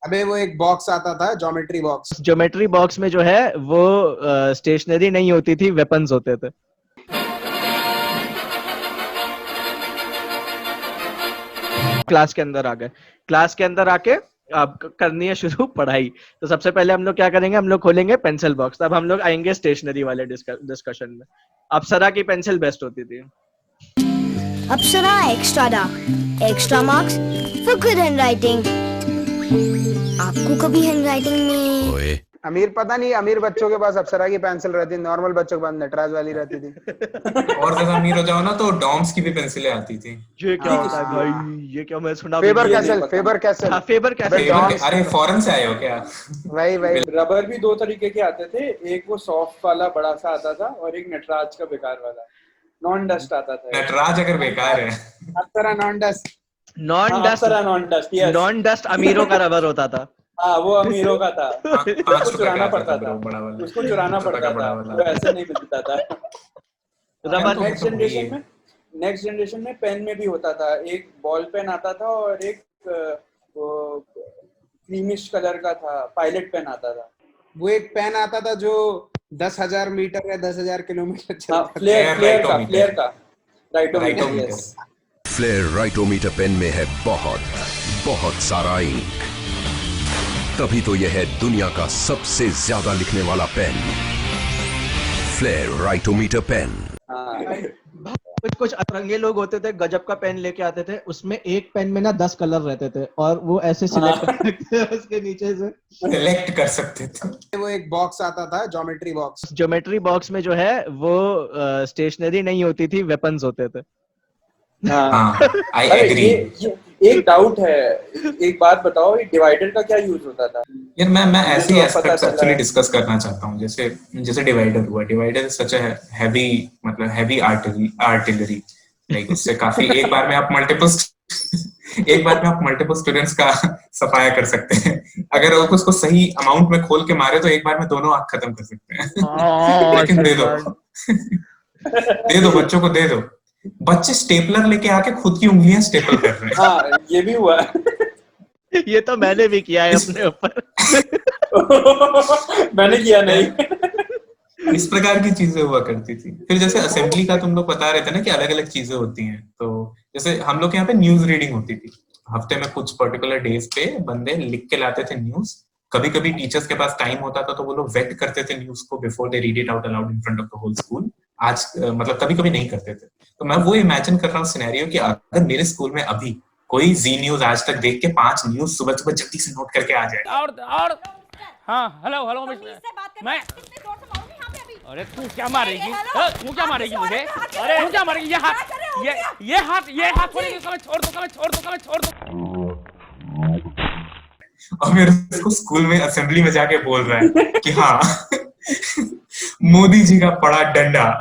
अबे वो एक बॉक्स आता था, ज्योमेट्री बॉक्स। ज्योमेट्री बॉक्स में जो है वो स्टेशनरी नहीं होती थी, वेपन्स होते थे। क्लास के अंदर आ गए, क्लास के अंदर आके अब करनी है शुरू पढ़ाई। तो सबसे पहले हम लोग क्या करेंगे, हम लोग खोलेंगे पेंसिल बॉक्स। तब हम लोग आएंगे स्टेशनरी वाले डिस्कशन में। अप्सरा की पेंसिल बेस्ट होती थी। Apsara extra dark, extra marks for good handwriting. आपको कभी हैंडराइटिंग में अमीर, पता नहीं अमीर बच्चों के पास अप्सरा की पेंसिल रहती, नॉर्मल बच्चों के पास नटराज वाली रहती थी। और ज्यादा अमीर हो जाओ ना तो डॉम्स की भी पेंसिलें आती थी। ये क्या होता है भाई, ये क्या मैं सुना। Favour castle, favour castle. हाँ, फेबर कैसल। अरे फॉरेन से आए हो क्या? वही रबर भी दो तरीके के आते थे, एक वो सॉफ्ट वाला बड़ा सा आता था और एक नटराज का बेकार वाला नॉन डस्ट आता था। नटराज अगर बेकार है, Apsara non dust. Non dust, non dust, yes. Non dust अमीरों का रबर होता था। हाँ, वो अमीरों का था। 5 चुराना पड़ता था, बड़ा वाला। उसको चुराना पड़ता था, वो ऐसे नहीं मिलता था। रबर नेक्स्ट जनरेशन में पेन में भी होता था, एक बॉल पेन आता था और एक क्रीमिश कलर का था, पायलट पेन आता था। वो एक पेन आता था जो 10,000 मीटर या 10,000 किलोमीटर चलता था। फ्लेयर का राइटोमीटर। फ्लेयर राइटोमीटर पेन में है बहुत सारा इंक, तभी तो यह है दुनिया का सबसे ज्यादा लिखने वाला पेन, फ्लेयर राइटोमीटर पेन। कुछ अतरंगे लोग होते थे, गजब का पेन लेके आते थे, उसमें एक पेन में ना 10 कलर रहते थे और वो ऐसे सिलेक्ट कर सकते थे उसके नीचे से सिलेक्ट कर सकते थे। वो एक बॉक्स आता था, ज्योमेट्री बॉक्स। ज्योमेट्री बॉक्स में जो है वो स्टेशनरी नहीं होती थी, वेपन्स होते थे। हाँ, आई एग्री। एक डाउट है, एक बात बताओ, ये डिवाइडर का क्या यूज होता था? यार मैं ऐसे ही एस्पेक्ट्स एक्चुअली डिस्कस करना चाहता हूँ। जैसे डिवाइडर हुआ, divider is such a heavy, मतलब हैवी आर्टिलरी। लाइक उससे काफी एक बार में आप मल्टीपल स्टूडेंट्स का सफाया कर सकते हैं। अगर आप उसको सही अमाउंट में खोल के मारे तो एक बार में दोनों आंख खत्म कर सकते हैं। लेकिन दे दो बच्चों को, दे दो। बच्चे स्टेपलर लेके आके खुद की उंगलियां स्टेपल कर रहे हैं। हाँ, ये भी हुआ। ये तो मैंने भी किया है अपने ऊपर। मैंने किया नहीं। इस प्रकार की चीजें हुआ करती थी। फिर जैसे असेंबली का तुम लोग बता रहे थे ना कि अलग अलग चीजें होती हैं, तो जैसे हम लोग के यहाँ पे न्यूज रीडिंग होती थी। हफ्ते में कुछ पर्टिकुलर डेज पे बंदे लिख के लाते थे न्यूज। कभी कभी टीचर्स के पास टाइम होता था तो वो लोग वेट करते थे न्यूज को before they read it out aloud in front of the whole school. आज मतलब कभी कभी नहीं करते थे। तो मैं वो इमेजिन कर रहा हूँ सिनेरियो कि अगर मेरे स्कूल में अभी कोई जी न्यूज आज तक देख के 5 न्यूज सुबह सुबह जल्दी से नोट करके आ जाए। और हाँ, हेलो मैं अरे तू क्या मारेगी? तू क्या मारेगी मुझे? अरे तू क्या मारेगी? ये हाथ छोड़ दो। और मेरे उसको स्कूल में असेंबली में जाके बोल रहा है कि हाँ मोदी जी का पड़ा डंडा,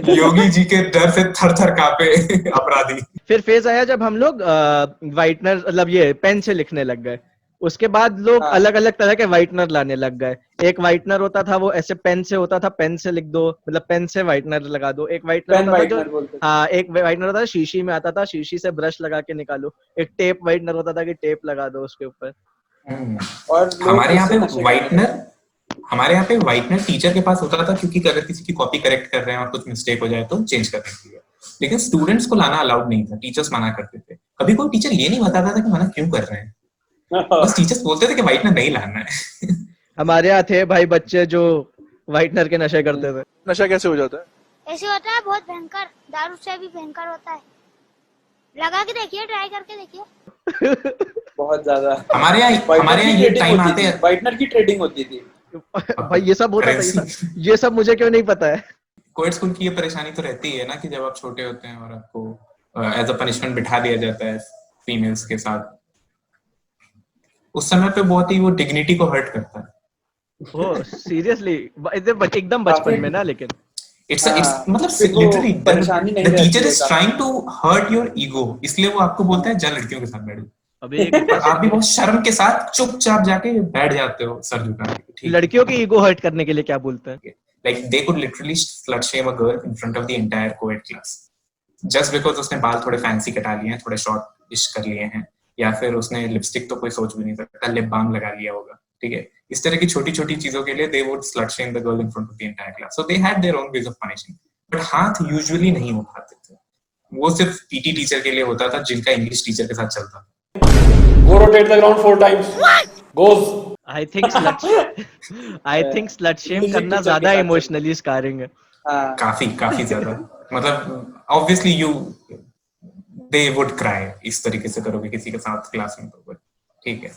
योगी जी के डर से थर-थर कांपे अपराधी। फिर फेज आया जब हम लोग व्हाइटनर, मतलब ये पेन से लिखने लग गए। उसके बाद लोग अलग अलग तरह के व्हाइटनर लाने लग गए। एक व्हाइटनर होता था वो ऐसे पेन से होता था, पेन से लिख दो, मतलब पेन से व्हाइटनर लगा दो। एक व्हाइटनर होता था जो एक व्हाइटनर होता था शीशी में आता था, शीशी से ब्रश लगा के निकालो। एक टेप व्हाइटनर होता था कि टेप लगा दो उसके ऊपर। और हमारे यहाँ पे व्हाइटनर टीचर के पास होता था, क्योंकि अगर किसी की कॉपी करेक्ट कर रहे हैं और कुछ मिस्टेक हो जाए तो चेंज करने के लिए। लेकिन स्टूडेंट्स को लाना अलाउड नहीं था, टीचर्स मना करते थे। कभी कोई टीचर ये नहीं बताता था कि मना क्यों कर रहे हैं, बस टीचर्स बोलते थे कि व्हाइटनर नहीं लाना है। हमारे यहाँ थे भाई बच्चे जो व्हाइटनर के नशे करते थे। नशा कैसे हो जाता है? ऐसे होता है, बहुत भयंकर, दारू से भी भयंकर होता है। लगा के देखिए, ट्राई करके देखिए। बहुत ज्यादा। हमारे यहाँ ये टाइम आते हैं, व्हाइटनर की ट्रेडिंग होती थी। भाई ये सब होता था, ये सब मुझे क्यों नहीं पता है। कोएड स्कूल की ये परेशानी तो रहती है ना कि जब आप छोटे होते हैं और आपको एज अ पनिशमेंट बिठा दिया जाता है फीमेल्स के साथ, उस समय पे बहुत ही वो डिग्निटी को हर्ट करता है। ओह सीरियसली, एकदम बचपन में ना। लेकिन इट्स मतलब literally the teacher is trying to hurt your ego, इसलिए वो आपको बोलता है जा लड़कियों के साथ बैठो। अबे आप भी बहुत शर्म के साथ चुपचाप जाके बैठ जाते हो सर झुका के। लड़कियों की ईगो हर्ट करने के लिए क्या बोलते हैं? Like they could literally slut shame a girl in front of the entire coed class just because उसने बाल थोड़े फैंसी कटा लिए हैं, थोड़े शॉर्ट इश कर लिए हैं, या फिर उसने लिपस्टिक तो कोई सोच भी नहीं सकता, लिप बाम लगा लिया होगा, ठीक है। इस तरह की छोटी छोटी चीजों के लिए they would slut shame the girl in front of the entire class, so they had their own ways of punishing, but हाथ यूजुअली नहीं उठाते थे। वो सिर्फ पीटी टीचर के लिए होता था जिनका इंग्लिश टीचर के साथ चलता था। Go rotate the ground 4 times. Goes. I think slut shame करना ज्यादा इमोशनली स्कारिंग है। हाँ काफी ज्यादा, मतलब ऑब्वियसली दे वुड क्राई इस तरीके से करोगे किसी के साथ क्लास में तो, ठीक है,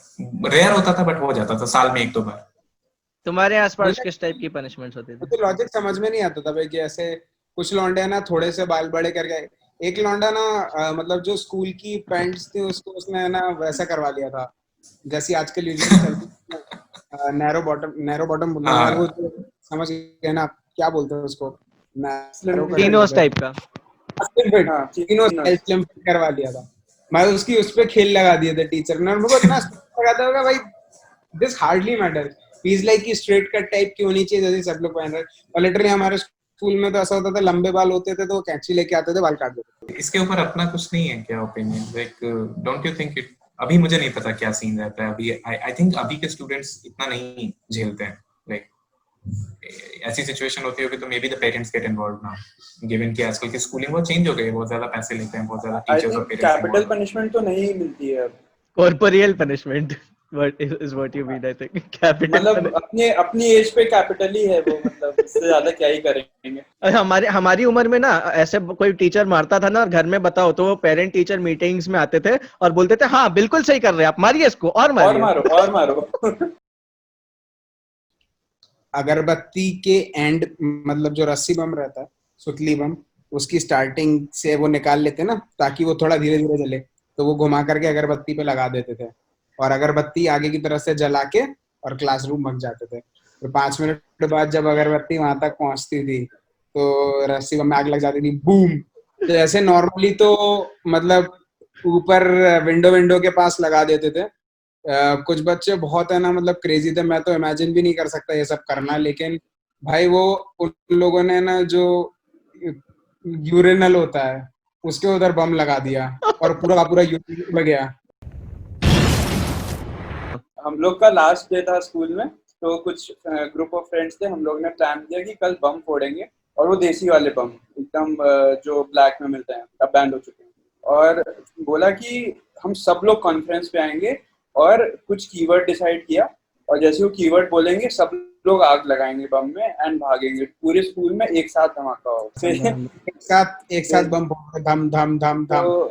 रेयर होता था बट हो जाता था साल में 1-2 बार। तुम्हारे आसपास किस टाइप की पनिशमेंट्स होती थी? तो लॉजिक समझ में नहीं आता था भाई कि ऐसे कुछ लौंडे ना थोड़े से बाल बड़े करके, एक लौंडा ना मतलब जो स्कूल की पैंट्स थी उसको उसने ना वैसा करवा लिया था जैसी आजकल यूजुअली चलती है, नैरो बॉटम बोलते हैं वो, समझ गए ना आप क्या बोलते हैं उसको, टीनोस टाइप का स्लिम फिट करवा लिया था भाई, उसकी उस पे खेल लगा दिए थे टीचर ने, उनको इतना लगाता होगा भाई, this hardly matter, he is like straight cut type की होनी चाहिए जैसे सब लोग पहन रहे हैं, और लिटरली हमारे स्कूल में तो ऐसा होता था लंबे बाल होते थे तो कैंची लेके आते थे बाल काट देते थे। इसके ऊपर अपना कुछ नहीं है क्या opinion, like don't you think it, अभी मुझे नहीं पता क्या सीन रहता है अभी, आई थिंक अभी के स्टूडेंट्स इतना नहीं झेलते हैं, लाइक ऐसी सिचुएशन होती होगी तो may be the parents get involved now, given कि आजकल की स्कूलिंग बहुत चेंज हो गई है, बहुत ज्यादा पैसे लेते हैं, बहुत ज्यादा टीचर्स और पेरेंट्स कैपिटल पनिशमेंट तो नहीं मिलती है, corporeal punishment what you mean, I think capital मतलब अपनी एज पे कैपिटल ही है वो, मतलब इससे ज्यादा क्या ही करेंगे। हमारी उम्र में ना ऐसे कोई टीचर मारता था ना और घर में बताओ तो वो पेरेंट टीचर मीटिंग्स में आते थे और बोलते थे हाँ बिल्कुल सही कर रहे हैं आप, मारिए इसको और मारो अगरबत्ती के एंड मतलब जो रस्सी बम रहता है, सुतली बम, उसकी स्टार्टिंग से वो निकाल लेते ना ताकि वो थोड़ा धीरे धीरे जले, तो वो घुमा करके अगरबत्ती पे लगा देते थे और अगरबत्ती आगे की तरफ से जला के और क्लासरूम भग जाते थे। तो 5 मिनट बाद जब अगरबत्ती वहां तक पहुंचती थी तो रस्सी बम में आग लग जाती थी, बूम। तो ऐसे नॉर्मली तो मतलब ऊपर विंडो के पास लगा देते थे। कुछ बच्चे बहुत है ना मतलब क्रेजी थे, मैं तो इमेजिन भी नहीं कर सकता ये सब करना, लेकिन भाई वो उन लोगों ने ना जो यूरिनल होता है उसके उधर बम लगा दिया और पूरा यूरिनल में गया। हम लोग का लास्ट डे था स्कूल में, तो कुछ ग्रुप ऑफ फ्रेंड्स थे, हम लोग ने प्लान किया कि कल बम फोड़ेंगे, और वो देसी वाले बम एकदम जो ब्लैक में मिलते हैं, अब बैन हो चुके हैं, और बोला कि हम सब लोग कॉन्फ्रेंस पे आएंगे और कुछ कीवर्ड डिसाइड किया, और जैसे वो कीवर्ड बोलेंगे सब लोग आग लगाएंगे बम में एंड भागेंगे, पूरे स्कूल में एक साथ धमाका हो, एक साथ बम फोड़ते, धम धम धम धम।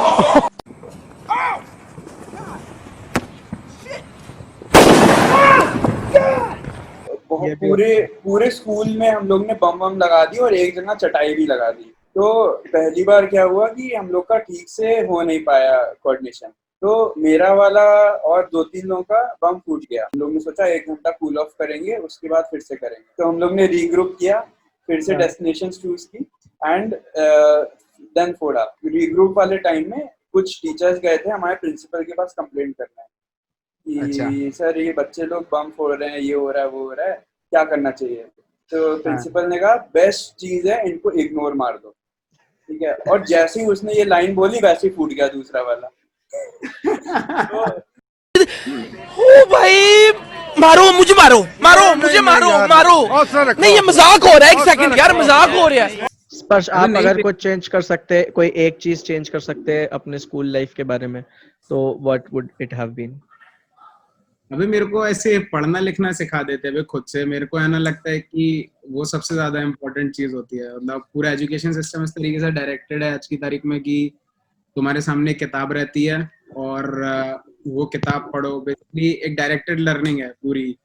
पूरे स्कूल में हम लोग ने बम लगा दी और एक जगह चटाई भी लगा दी। तो पहली बार क्या हुआ कि हम लोग का ठीक से हो नहीं पाया कोऑर्डिनेशन, तो मेरा वाला और 2-3 लोगों का बम फूट गया। हम लोग ने सोचा 1 घंटा कूल ऑफ करेंगे, उसके बाद फिर से करेंगे, तो हम लोग ने रीग्रुप किया, फिर से डेस्टिनेशन चूज की एंड देन फोड़ा। रीग्रुप वाले टाइम में कुछ टीचर्स गए थे हमारे प्रिंसिपल के पास कंप्लेंट करना है कि सर ये बच्चे लोग बम फोड़ रहे हैं, ये हो रहा है वो हो रहा है, क्या करना चाहिए। तो प्रिंसिपल ने कहा बेस्ट चीज है इनको इग्नोर मार दो, ठीक है। और जैसे ही उसने ये लाइन बोली वैसे ही फूट गया दूसरा वाला। तो ओ भाई मारो मुझे, मारो मुझे, मारो नहीं ये मजाक हो रहा है, 1 सेकंड यार, मजाक हो रहा है। स्पर्श, आप अगर कुछ चेंज कर सकते, कोई एक चीज चेंज कर सकते हैं अपने स्कूल लाइफ के बारे में, तो what would it have been? अभी मेरे को ऐसे पढ़ना लिखना सिखा देते हुए खुद से, मेरे को ऐसा लगता है कि वो सबसे ज्यादा इम्पोर्टेंट चीज होती है। मतलब पूरा एजुकेशन सिस्टम इस तरीके से डायरेक्टेड है आज की तारीख में कि तुम्हारे सामने किताब रहती है और वो किताब पढ़ो, बेसिकली एक डायरेक्टेड लर्निंग है पूरी,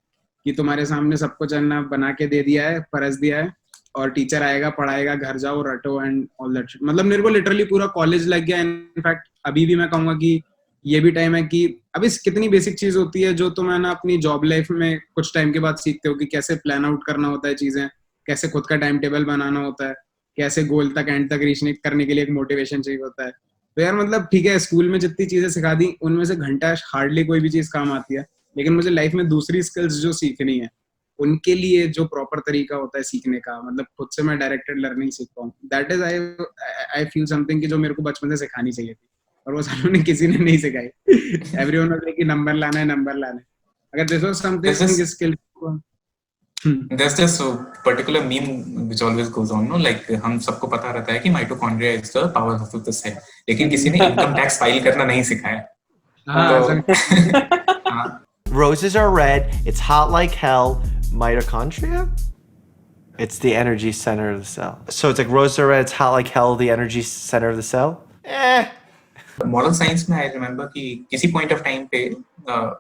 कि तुम्हारे सामने सब कुछ बना के दे दिया है, परस दिया है, और टीचर आएगा पढ़ाएगा, घर जाओ रटो एंड ऑल दैट शिट। मतलब मेरे को लिटरली पूरा कॉलेज लग गया। इनफैक्ट अभी भी मैं कहूंगा कि ये भी टाइम है कि अभी कितनी बेसिक चीज होती है जो तुम है ना अपनी जॉब लाइफ में कुछ टाइम के बाद सीखते हो, कि कैसे प्लान आउट करना होता है चीजें, कैसे खुद का टाइम टेबल बनाना होता है, कैसे गोल तक एंड तक रीच करने के लिए एक मोटिवेशन चाहिए होता है। तो यार मतलब ठीक है, स्कूल में जितनी चीजें सिखा दी उनमें से घंटा हार्डली कोई भी चीज काम आती है, लेकिन मुझे लाइफ में दूसरी स्किल्स जो सीखनी है उनके लिए जो प्रॉपर तरीका होता है सीखने का, मतलब खुद से मैं डायरेक्टेड लर्निंग सीखता हूँ, that is I feel something कि जो मेरे को बचपन से सिखानी चाहिए थी। और वो सालों ने किसी ने नहीं सिखाई. Everyone was like कि नंबर लाना है, नंबर लाना है. अगर this was something skill. There's this particular meme which always goes on, no? Like हम सबको पता रहता है कि mitochondria is the powerhouse of the cell, लेकिन किसी ने income tax file करना नहीं सिखाया. Roses are red. It's hot like hell. Mitochondria? It's the energy center of the cell. So it's like roses are red. It's hot like hell. The energy center of the cell. Moral science में I remember कि किसी point of time पे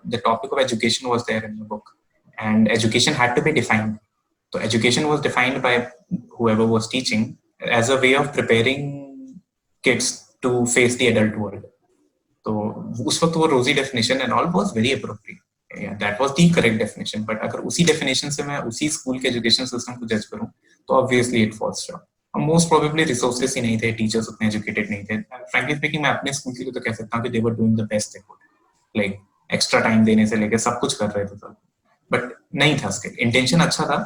the topic of education was there in the book. And education had to be defined. So education was defined by whoever was teaching as a way of preparing kids to face the adult world. So उस वक्त वो rosy definition and all was very appropriate. Yeah, that was the correct definition. But अगर उसी definition से मैं उसी school के education system को judge करूँ, तो obviously it falls short. और most probably resources ही नहीं थे, teachers उतने educated नहीं थे. Frankly speaking, मैं अपने school के लिए तो कह सकता हूँ कि they were doing the best they could. Like extra time देने से लेके सब कुछ कर रहे थे सब. But नहीं था स्किल. इंटेंशन अच्छा था.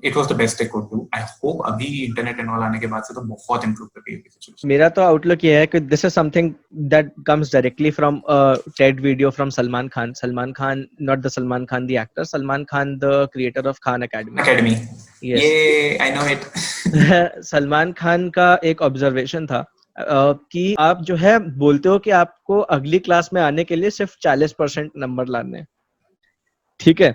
It was the best they could do. I hope अभी इंटरनेट एंड ऑल आने के बाद से तो बहुत इम्प्रूव कर गई है सिचुएशन. मेरा तो आउटलुक ये है कि this is something that comes directly from a TED video from Salman Khan. Salman Khan, not the Salman Khan the actor, Salman Khan the creator of Khan Academy. Yes. Yeah, I know it. Salman Khan का एक observation था कि आप जो है बोलते हो कि आपको अगली क्लास में आने के लिए सिर्फ 40% नंबर लाने हैं. ठीक है,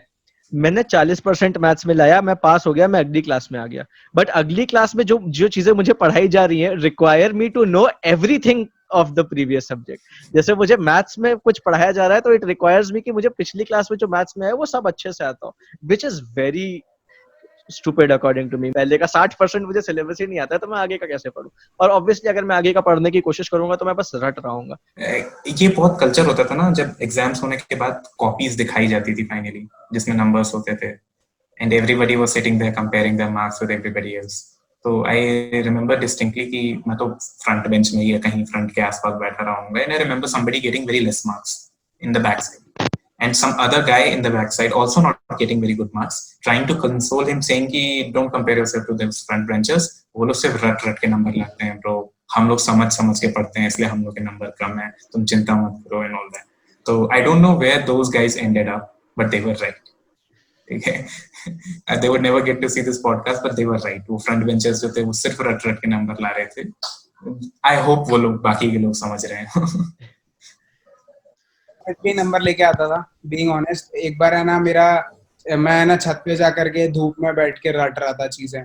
मैंने 40% मैथ्स में लाया, मैं पास हो गया, मैं अगली क्लास में आ गया. बट अगली क्लास में जो चीजें मुझे पढ़ाई जा रही हैं require me to know everything of the previous subject. जैसे मुझे मैथ्स में कुछ पढ़ाया जा रहा है तो इट रिक्वायर्स मी कि मुझे पिछली क्लास में जो मैथ्स में है वो सब अच्छे से आता हो, which is very stupid according to me. पहले का 60% मुझे सिलेबस ही नहीं आता है तो मैं आगे का कैसे पढूं. और ऑब्वियसली अगर मैं आगे का पढ़ने की कोशिश करूंगा तो मैं बस रट रहूंगा. ये बहुत कल्चर होता था ना जब एग्जाम्स होने के बाद कॉपीज दिखाई जाती थी फाइनली जिसमें नंबर्स होते थे and everybody was sitting there comparing their marks with everybody else. तो आई रिमेंबर डिस्टिंक्टली कि मैं तो फ्रंट बेंच में या कहीं फ्रंट के आसपास बैठा रहा हूंगा and I remember somebody getting very less marks in the back side and some other guy in the backside also not getting very good marks trying to console him saying कि don't compare yourself to those front benchers. वो लोग सिर्फ रट के number लाते हैं bro, हम लोग समझ के पढ़ते हैं इसलिए हम लोग के नंबर कम है, तुम चिंता मत करो and all that. So I don't know where those guys ended up but they were right. ठीक है, they would never get to see this podcast but they were right. वो front benchers जो थे वो सिर्फ रट के नंबर ला रहे थे. I hope वो लोग बाकी के लोग समझ रहे हैं. भी नंबर लेके आता था. बीइंग ऑनेस्ट, एक बार है ना मैं ना छत पे जा करके धूप में बैठ के रट रहा था चीजें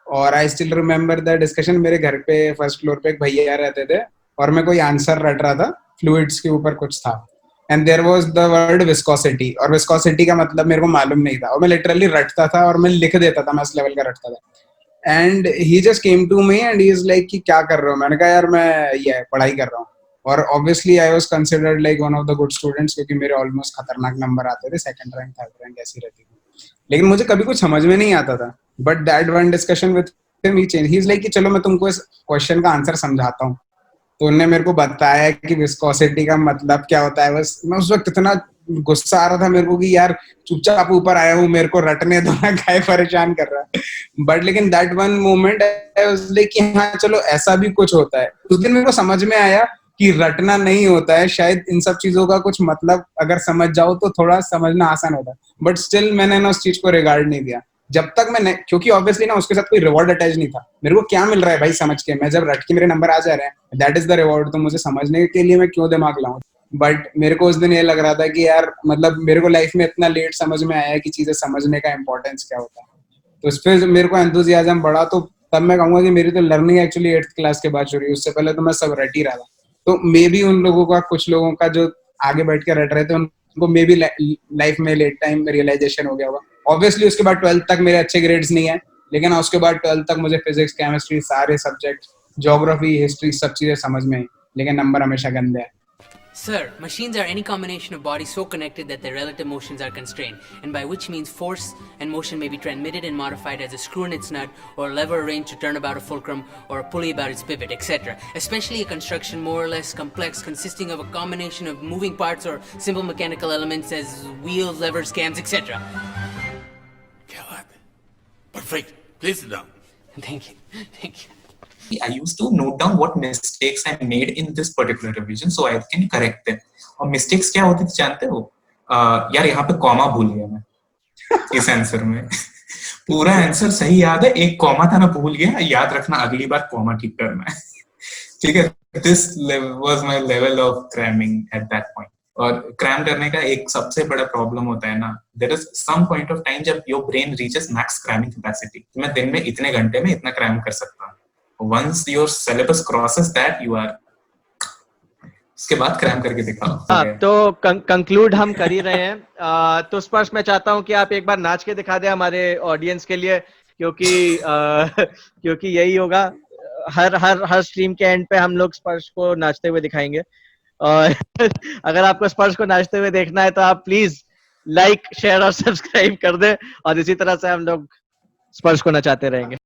और I still remember the discussion. मेरे घर पे फर्स्ट फ्लोर पे एक भैया रहते थे और मैं कोई आंसर रट रहा था, फ्लूइड्स के ऊपर कुछ था and there was the word viscosity और विस्कोसिटी का मतलब मेरे को मालूम नहीं था और मैं लिटरली रटता था और मैं लिख देता था, मैं इस लेवल का रटता था. And he just came to me and he is like कि क्या कर रहे हो. मैंने कहा यार मैं ये पढ़ाई कर रहा हूँ. और obviously I was considered like one of the good students क्योंकि मेरे ऑलमोस्ट खतरनाक नंबर आते थे, सेकंड रैंक थर्ड रैंक ऐसी रहती थी. लेकिन मुझे कभी कुछ समझ में नहीं आता था. But that one discussion with him he change. He is like कि चलो मैं तुमको इस क्वेश्चन का आंसर समझाता हूँ. तो उन्होंने मेरे को बताया कि विस्कोसिटी का मतलब क्या होता है. बस मैं उस वक्त इतना गुस्सा आ रहा था मेरे को कि यार चुपचाप ऊपर आया हूँ, मेरे को रटने दो ना, काय परेशान कर रहा है. बट लेकिन that one moment I was like कि हाँ चलो ऐसा भी कुछ होता है. उस दिन मेरे को समझ में आया कि रटना नहीं होता है, शायद इन सब चीजों का कुछ मतलब अगर समझ जाओ तो थोड़ा समझना आसान होता है. बट स्टिल मैंने ना उस चीज को रिगार्ड नहीं दिया जब तक मैंने, क्योंकि ऑब्वियसली ना उसके साथ कोई रिवॉर्ड अटैच नहीं था. मेरे को क्या मिल रहा है भाई समझ के, मैं जब रट के मेरे नंबर आ जा रहे हैं दैट इज द रिवॉर्ड. तो मुझे समझने के लिए मैं क्यों दिमाग लाऊं. बट मेरे को उस दिन ये लग रहा था कि यार मतलब मेरे को लाइफ में इतना लेट समझ में आया कि चीजें समझने का इंपॉर्टेंस क्या होता है. तो उस पर मेरे को एंथुसियाज्म बढ़ा. तो तब मैं कहूंगा कि मेरी तो लर्निंग एक्चुअली 8th क्लास के बाद शुरू हुई. उससे पहले तो मैं सब रट ही रहा था. तो मे बी उन लोगों का, कुछ लोगों का जो आगे बैठ के रट रहे थे उनको मे बी लाइफ में लेट टाइम रियलाइजेशन हो गया होगा. ऑब्वियसली उसके बाद 12th तक मेरे अच्छे ग्रेड्स नहीं है, लेकिन उसके बाद 12th तक मुझे फिजिक्स, केमिस्ट्री, सारे सब्जेक्ट, ज्योग्राफी, हिस्ट्री सब चीजें समझ में आई, लेकिन नंबर हमेशा गंदे है. Sir, machines are any combination of bodies so connected that their relative motions are constrained, and by which means force and motion may be transmitted and modified as a screw in its nut, or a lever arranged to turn about a fulcrum, or a pulley about its pivot, etc. Especially a construction more or less complex, consisting of a combination of moving parts or simple mechanical elements as wheels, levers, cams, etc. Perfect. Please sit down. Thank you. Thank you. I used to note down what mistakes I made in this particular revision so I can correct them. और mistakes क्या होती थी जानते हो? यार यहाँ पे comma भूल गया मैं इस आंसर में पूरा आंसर सही याद है, एक कॉमा था ना भूल गया, याद रखना अगली बार कॉमा ठीक करना है. ठीक है, this was my level of cramming at that point. और क्रैम करने का एक सबसे बड़ा प्रॉब्लम होता है ना, there is some point of time जब your brain reaches max cramming capacity. मैं दिन में इतने घंटे में इतना क्रैम कर सकता हूँ. Once your syllabus crosses that, you are उसके बाद क्रैम करके दिखाओ. तो कंक्लूड हम कर ही रहे हैं. तो स्पर्श मैं चाहता हूँ कि आप एक बार नाच के दिखा दें हमारे ऑडियंस के लिए, क्योंकि यही होगा. हर स्ट्रीम के एंड पे हम लोग स्पर्श को नाचते हुए दिखाएंगे. और अगर आपको स्पर्श को नाचते हुए देखना है तो आप प्लीज लाइक, शेयर और सब्सक्राइब कर दें, और इसी तरह से हम लोग स्पर्श को नचाते रहेंगे.